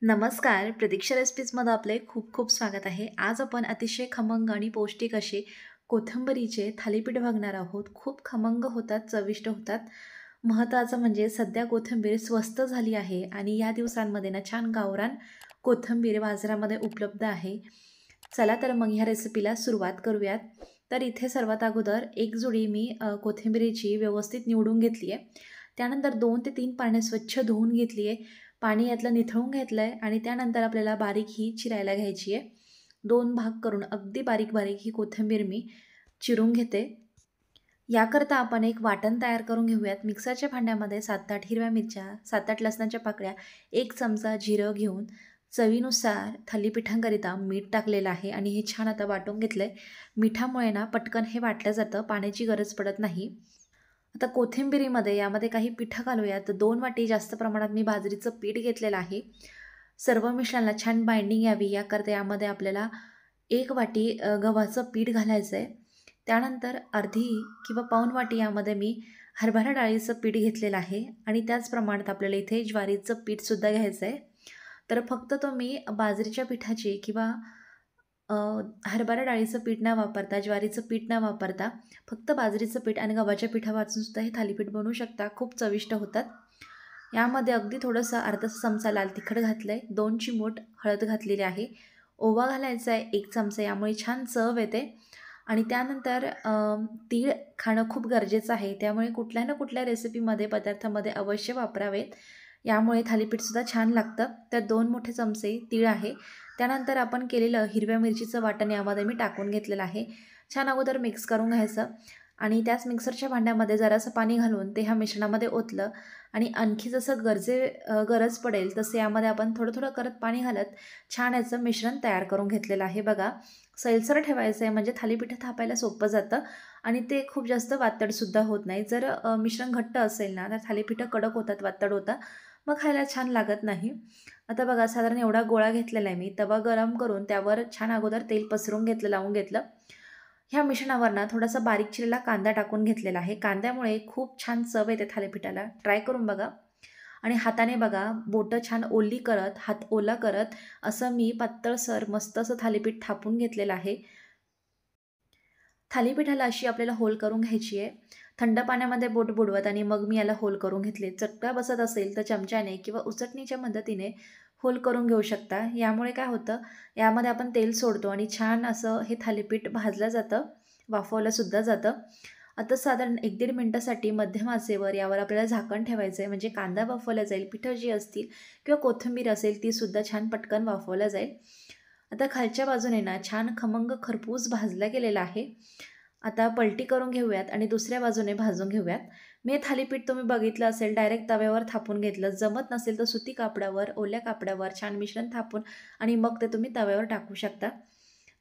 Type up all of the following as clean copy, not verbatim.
नमस्कार, प्रतीक्षा रेसिपीजमध्ये आपले खूप खूप स्वागत आहे. आज आपण अतिशय खमंग आणि पौष्टिक असे कोथिंबीरीचे थालीपीठ बघणार आहोत. खूप खमंग होतात, चविष्ट होतात. महत्त्वाचं म्हणजे सध्या कोथिंबीर स्वस्त झाली आहे आणि या दिवसांमध्ये ना छान गावरान कोथिंबीर बाजारामध्ये उपलब्ध आहे. चला तर मग ह्या रेसिपीला सुरुवात करूयात. तर इथे सर्वात अगोदर एक जुडी मी कोथिंबीरीची व्यवस्थित निवडून घेतली आहे. त्यानंतर 2 ते 3 पाण्याने स्वच्छ धुवून घेतली आहे. पाणी यातलं निथळून घेतलं आहे आणि त्यानंतर आपल्याला बारीक ही चिरायला घ्यायची आहे. 2 भाग करून अगदी बारीक-बारीक ही कोथिंबीर मी चिरून घेते. याकरता आपण एक वाटण तयार करून घेऊयात. मिक्सरच्या भांड्यामध्ये 7-8 हिरव्या मिरच्या, 7-8 लसणाच्या पाकळ्या, 1 चमचा जिरं घेऊन चवीनुसार थालीपीठांकरिता मीठ टाकलेलं आहे आणि हे छान आता वाटून घेतलं आहे. मिठामुळे ना पटकन हे वाटलं जातं, पाण्याची गरज पडत नाही. आता कोथिंबिरीमध्ये यामध्ये काही पिठं घालूया. तर 2 वाटी जास्त प्रमाणात मी बाजरीचं पीठ घेतलेलं आहे. सर्व मिश्रणाला छान बाइंडिंग यावी याकरता यामध्ये आपल्याला 1 वाटी गव्हाचं पीठ घालायचं आहे. त्यानंतर अर्धी किंवा पाऊण वाटी यामध्ये मी हरभरा डाळीचं पीठ घेतलेलं आहे आणि त्याच प्रमाणात आपल्याला इथे ज्वारीचं पीठसुद्धा घ्यायचं आहे. तर फक्त तुम्ही बाजरीच्या पिठाची किंवा अ, हरभरा डाळीचं पीठ न वापरता, ज्वारीचं पीठ न वापरता फक्त बाजरीचं पीठ आणि गव्हाच्या पिठापासून सुद्धा हे थालीपीठ बनवू शकता. खूप चविष्ट होतात. यामध्ये अगदी थोडंसं अर्धा चमचा लाल तिखट घातलं आहे, 2 चिमूट हळद घातलेली आहे, ओवा घालायचा आहे 1 चमचा, यामुळे छान चव येते. आणि त्यानंतर तीळ खाणं खूप गरजेचं आहे. त्यामुळे कुठल्या ना कुठल्या रेसिपीमध्ये, पदार्थामध्ये अवश्य वापरावेत. यामुळे थालीपीठसुद्धा छान लागतं. तर 2 मोठे चमचे तीळ आहे. त्यानंतर आपण केलेलं हिरव्या मिरचीचं वाटण यामध्ये मी टाकून घेतलेलं आहे. छान अगोदर मिक्स करून घ्यायचं आणि त्याच मिक्सरच्या भांड्यामध्ये जरासं पाणी घालून ते ह्या मिश्रणामध्ये ओतलं आणि आणखी जसं गरज पडेल तसे यामध्ये आपण थोडं-थोडं करत पाणी घालत छान याचं मिश्रण तयार करून घेतलेलं आहे बघा. सैलसर ठेवायचं आहे म्हणजे थालीपीठं थापायला सोपं जातं आणि ते खूप जास्त वातडसुद्धा होत नाही. जर मिश्रण घट्ट असेल ना तर थालीपीठं कडक होतात, वातड होतात. मग खायला छान लागत नाही. आता बघा साधारण एवढा गोळा घेतलेला आहे मी. तवा गरम करून त्यावर छान अगोदर तेल पसरून घेतलं, लावून घेतलं. ह्या मिश्रणावर ना थोडासा बारीक चिरलेला कांदा टाकून घेतलेला आहे. कांद्यामुळे खूप छान चव येते थालीपीठाला. ट्राय करून बघा. आणि हाताने बघा बोटं छान ओली करत, हात ओला करत असं मी पातळसर मस्त असं थालीपीठ थापून घेतलेलं आहे. थालीपीठाला अशी आपल्याला होल करून घ्यायची आहे. थंड पाण्यामध्ये बोट बुडवत आणि मग मी याला होल करून घेतले. चटका बसत असेल तर चमच्याने किंवा उसटणीच्या मदतीने होल करून घेऊ शकता. यामुळे काय होतं, यामध्ये आपण तेल सोडतो आणि छान असं हे थालीपीठ भाजलं जातं, वाफवलंसुद्धा जातं. आता साधारण 1-1.5 मिनिटासाठी मध्यम आचेवर यावर आपल्याला झाकण ठेवायचं आहे, म्हणजे कांदा वाफवला जाईल, पिठं जी असतील किंवा कोथिंबीर असेल तीसुद्धा छान पटकन वाफवल्या जाईल. आता खालच्या बाजूने ना छान खमंग खरपूस भाजला गेलेला आहे. आता पलटी करून घेऊयात आणि दुसऱ्या बाजूने भाजून घेऊयात. मी हे थालीपीठ तुम्ही बघितलं असेल डायरेक्ट तव्यावर थापून घेतलं. जमत नसेल तर सुती कापडावर, ओल्या कापडावर छान मिश्रण थापून आणि मग ते तुम्ही तव्यावर टाकू शकता.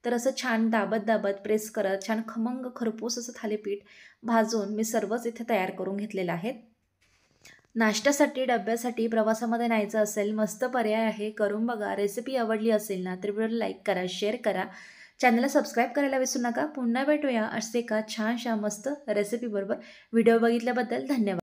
तर असं छान दाबत-दाबत प्रेस करत छान खमंग खरपूस असं थालीपीठ भाजून मी सर्वच इथे तयार करून घेतलेलं आहे. नाश्त्यासाठी, डब्यासाठी, प्रवासामध्ये न्यायचं असेल, मस्त पर्याय आहे. करून बघा. रेसिपी आवडली असेल ना तर व्हिडिओला लाईक करा, शेअर करा. चॅनलला सबस्क्राईब करायला विसरू नका. पुन्हा भेटूया असे एका छानशा मस्त रेसिपीबरोबर. व्हिडिओ बघितल्याबद्दल धन्यवाद.